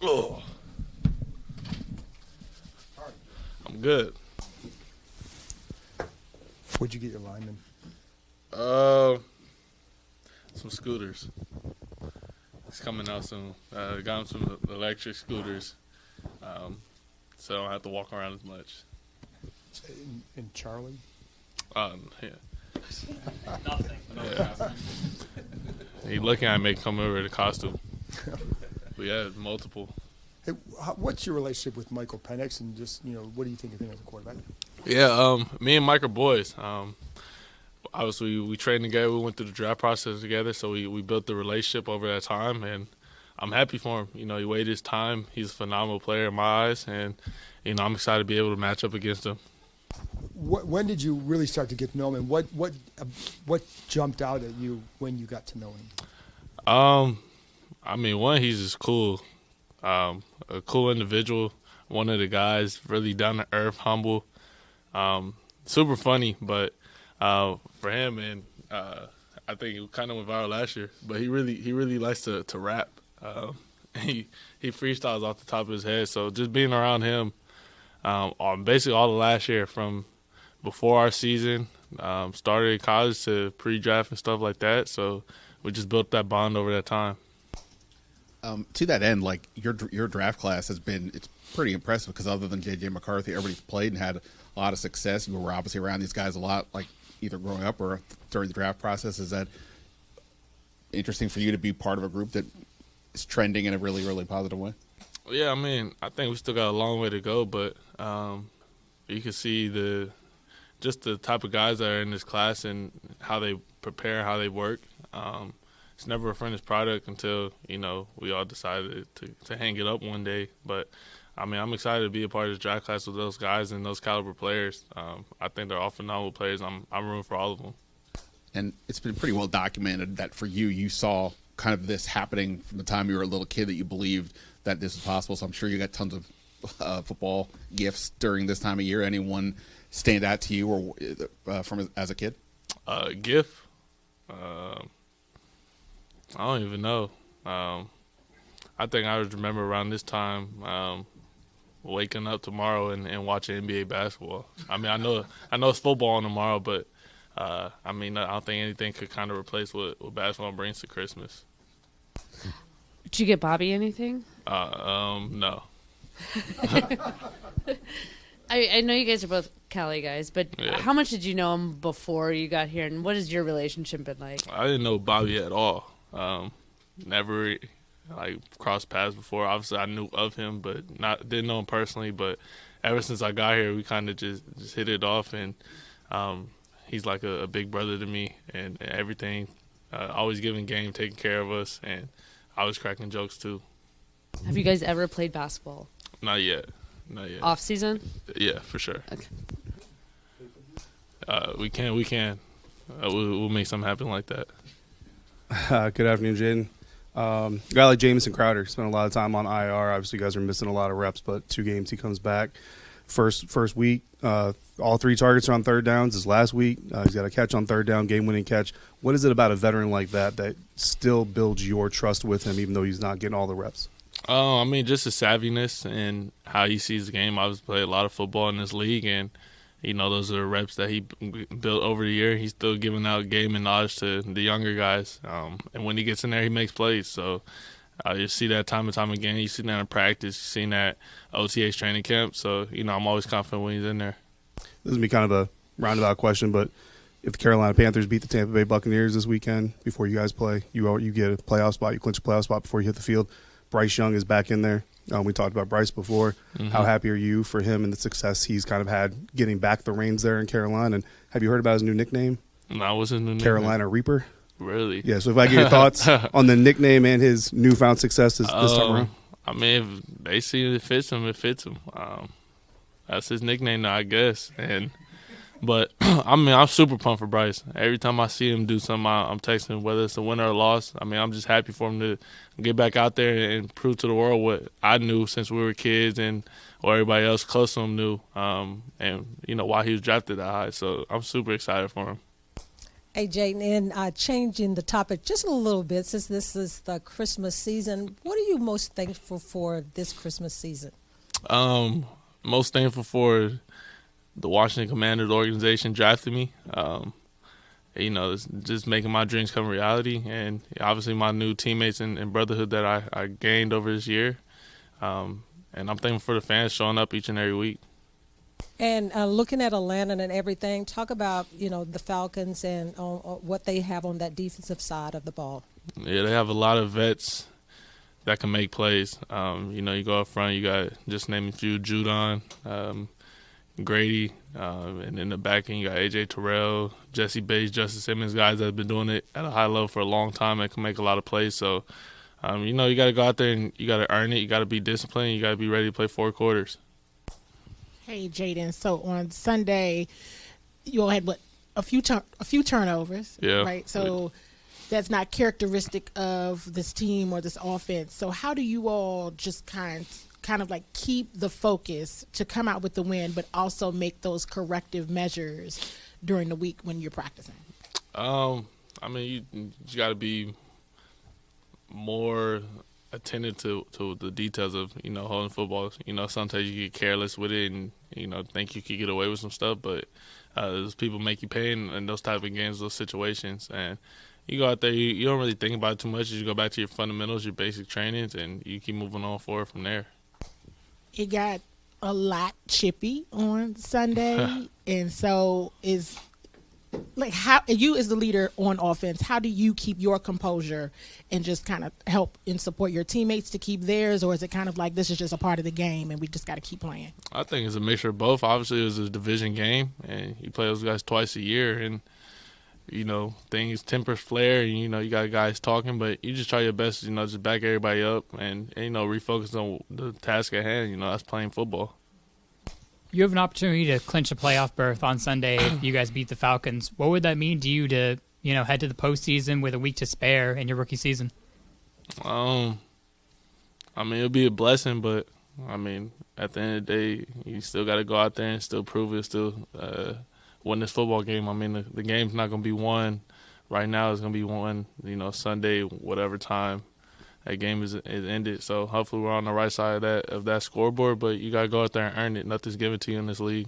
Oh, I'm good. Where'd you get your lineman? Some scooters. It's coming out soon. Got him some electric scooters, so I don't have to walk around as much. In Charlie? Yeah. Nothing. Yeah. He looking at me come over in a costume. We had multiple. Hey, what's your relationship with Michael Penix, and just what do you think of him as a quarterback? Yeah, me and Mike are boys. Obviously, we trained together. We went through the draft process together, so we built the relationship over that time, and I'm happy for him. He waited his time. He's a phenomenal player in my eyes, and I'm excited to be able to match up against him. When did you really start to get to know him, and what jumped out at you when you got to know him? One, he's just cool, a cool individual. One of the guys, really down to earth, humble, super funny. But for him, and I think it kind of went viral last year. But he really likes to rap. He freestyles off the top of his head. So just being around him, basically all the last year from before our season, started in college to pre-draft and stuff like that. So we just built that bond over that time. To that end, like your draft class it's pretty impressive because other than J.J. McCarthy, everybody's played and had a lot of success. You were obviously around these guys a lot, like either growing up or during the draft process. Is that interesting for you to be part of a group that is trending in a really, really positive way? Yeah, I think we still got a long way to go, but you can see the type of guys that are in this class and how they prepare, how they work. It's never a finished product until, we all decided to hang it up one day. But, I'm excited to be a part of this draft class with those guys and those caliber players. I think they're all phenomenal players. I'm rooting for all of them. And it's been pretty well documented that for you saw kind of this happening from the time you were a little kid, that you believed that this was possible. So I'm sure you got tons of football gifts during this time of year. Anyone stand out to you or from as a kid? Gift? I don't even know. I think I would remember around this time waking up tomorrow and watching NBA basketball. I know it's football on tomorrow, but I don't think anything could kind of replace what basketball brings to Christmas. Did you get Bobby anything? No. I know you guys are both Cali guys, but How much did you know him before you got here, and what has your relationship been like? I didn't know Bobby at all. Never crossed paths before. Obviously, I knew of him, but didn't know him personally. But ever since I got here, we kind of just hit it off, and he's like a big brother to me, and everything. Always giving game, taking care of us, and always cracking jokes too. Have you guys ever played basketball? Not yet. Off season? Yeah, for sure. Okay. We can. We'll make something happen like that. Good afternoon, Jayden. A guy like Jamison Crowder spent a lot of time on IR. Obviously, you guys are missing a lot of reps, but 2 games he comes back. First week, all 3 targets are on third downs. This last week, he's got a catch on third down, game-winning catch. What is it about a veteran like that still builds your trust with him, even though he's not getting all the reps? Just his savviness and how he sees the game. I've played a lot of football in this league, and those are the reps that he built over the year. He's still giving out game and knowledge to the younger guys. And when he gets in there, he makes plays. So you see that time and time again. You see that in practice. You see that OTA's training camp. So, I'm always confident when he's in there. This is going to be kind of a roundabout question, but if the Carolina Panthers beat the Tampa Bay Buccaneers this weekend before you guys play, you get a playoff spot. You clinch a playoff spot before you hit the field. Bryce Young is back in there. We talked about Bryce before. Mm-hmm. How happy are you for him and the success he's kind of had getting back the reins there in Carolina? And have you heard about his new nickname? No, what's his new nickname? Carolina Reaper. Really? Yeah, so if I get your thoughts on the nickname and his newfound success this time around. If they see it fits him, it fits him. That's his nickname now, I guess. But I'm super pumped for Bryce. Every time I see him do something, I'm texting him, whether it's a win or a loss. I'm just happy for him to get back out there and prove to the world what I knew since we were kids and or everybody else close to him knew, and why he was drafted that high. So I'm super excited for him. Hey, Jayden, and changing the topic just a little bit, since this is the Christmas season, what are you most thankful for this Christmas season? Most thankful for the Washington Commanders organization drafting me. It's just making my dreams come reality, and obviously my new teammates and brotherhood that I gained over this year. And I'm thankful for the fans showing up each and every week. And looking at Atlanta and everything, talk about, the Falcons and what they have on that defensive side of the ball. Yeah, they have a lot of vets that can make plays. You go up front, you got, just name a few, Judon, Grady, and in the back end you got A.J. Terrell, Jesse Bates, Justice Simmons, guys that have been doing it at a high level for a long time and can make a lot of plays. So, you got to go out there and you got to earn it. You got to be disciplined. You got to be ready to play 4 quarters. Hey, Jayden. So on Sunday, you all had a few turnovers, yeah, right? So that's not characteristic of this team or this offense. So how do you all just kind of like keep the focus to come out with the win, but also make those corrective measures during the week when you're practicing? You got to be more attentive to the details of holding football. Sometimes you get careless with it and think you could get away with some stuff, but those people make you pay in those type of games, those situations. And you go out there, you don't really think about it too much. You just go back to your fundamentals, your basic trainings, and you keep moving on forward from there. It got a lot chippy on Sunday, and so is like, how you as the leader on offense, how do you keep your composure and just kind of help and support your teammates to keep theirs, or is it kind of like this is just a part of the game and we just got to keep playing? I think it's a mixture of both. Obviously, it was a division game, and you play those guys twice a year, and things tempers flare, and you got guys talking, but you just try your best, just back everybody up and refocus on the task at hand. That's playing football. You have an opportunity to clinch a playoff berth on Sunday if you guys beat the Falcons. What would that mean to you to, head to the postseason with a week to spare in your rookie season? It'll be a blessing, but at the end of the day, you still got to go out there and still prove it, still win this football game. The game's not going to be won right now. It's going to be won, Sunday, whatever time that game is ended. So hopefully we're on the right side of that scoreboard, but you got to go out there and earn it. Nothing's given to you in this league.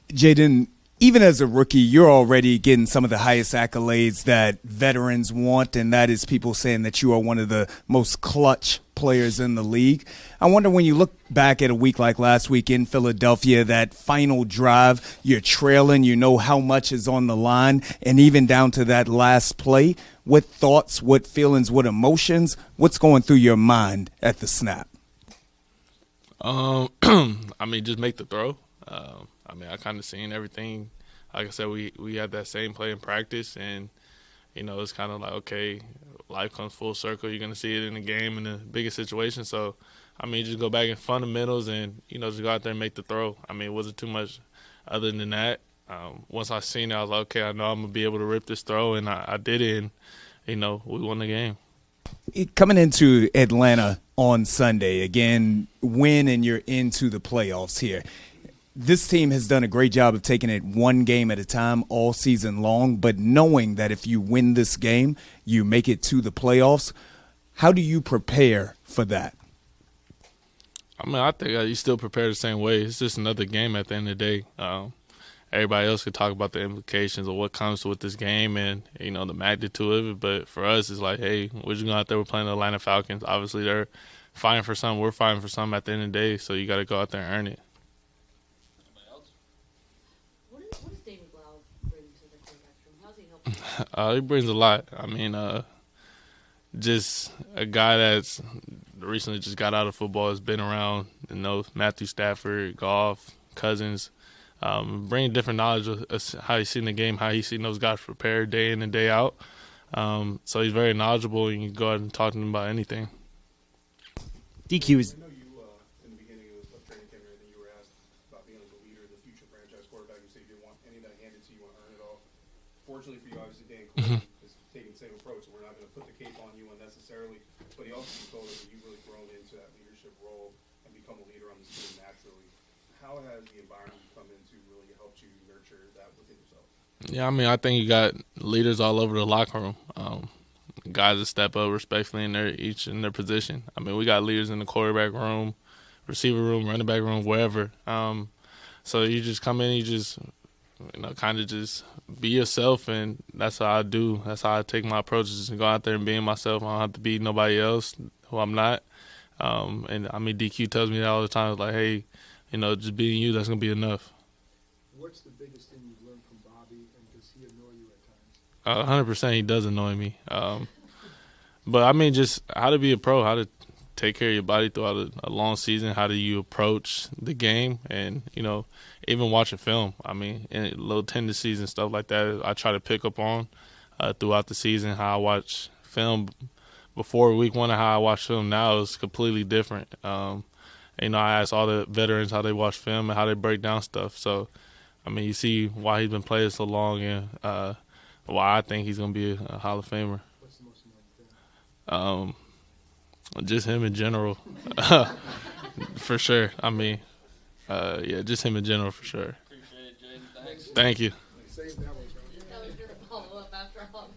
Jayden, even as a rookie, you're already getting some of the highest accolades that veterans want, and that is people saying that you are one of the most clutch players in the league. I wonder, when you look back at a week like last week in Philadelphia, that final drive, you're trailing, you know how much is on the line, and even down to that last play, what thoughts, what feelings, what emotions, what's going through your mind at the snap? Just make the throw. I kind of seen everything. Like I said, we had that same play in practice, and it's kind of like, okay, life comes full circle. You're gonna see it in the game in the biggest situation. So, just go back in fundamentals and just go out there and make the throw. It wasn't too much other than that. Once I seen it, I was like, okay, I know I'm gonna be able to rip this throw, and I did it, and we won the game. Coming into Atlanta on Sunday, again, win and you're into the playoffs here. This team has done a great job of taking it one game at a time all season long, but knowing that if you win this game, you make it to the playoffs. How do you prepare for that? I think you still prepare the same way. It's just another game at the end of the day. Everybody else could talk about the implications of what comes with this game and, the magnitude of it. But for us, it's like, hey, we're just going out there. We're playing the Atlanta Falcons. Obviously, they're fighting for something. We're fighting for something at the end of the day. So you got to go out there and earn it. What does David Blau bring to the quarterback room? How's he helping? He brings a lot. Just a guy that's recently just got out of football, has been around, Matthew Stafford, Goff, Cousins, bringing different knowledge of how he's seen the game, how he's seen those guys prepare day in and day out. So he's very knowledgeable, and you can go out and talk to him about anything. DQ is. I know you, in the beginning of training camp, and you were asked about being like the leader, the future franchise quarterback. You said you didn't want any of that handed to you, you want to earn it all. Fortunately for you, obviously, Dan Quinn is taking the same approach, and we're not going to put the cape on you unnecessarily. But he also told us that you've really grown into that leadership role and become a leader on this team naturally. How has the environment you come into really helped you nurture that within yourself? Yeah, I mean, I think you got leaders all over the locker room. Guys that step up respectfully each in their position. I mean, we got leaders in the quarterback room, receiver room, running back room, wherever. So you just come in, you just kind of just be yourself, and that's how I do. That's how I take my approach, is to go out there and being myself. I don't have to be nobody else who I'm not. And I mean, DQ tells me that all the time. It's like, hey, just being you, that's gonna be enough. What's the biggest thing you've learned from Bobby, and does he annoy you at times? 100%, he does annoy me. But I mean, just how to be a pro, how to take care of your body throughout a long season. How do you approach the game, and even watching film. I mean, and little tendencies and stuff like that, I try to pick up on throughout the season. How I watch film before week one and how I watch film now is completely different. I ask all the veterans how they watch film and how they break down stuff. So, I mean, you see why he's been playing so long, and why I think he's going to be a Hall of Famer. What's the most annoying thing? Just him in general, for sure. I mean, just him in general, for sure. Appreciate it, Jayden. Thanks. Thank you. Save that one. That was your follow-up after all.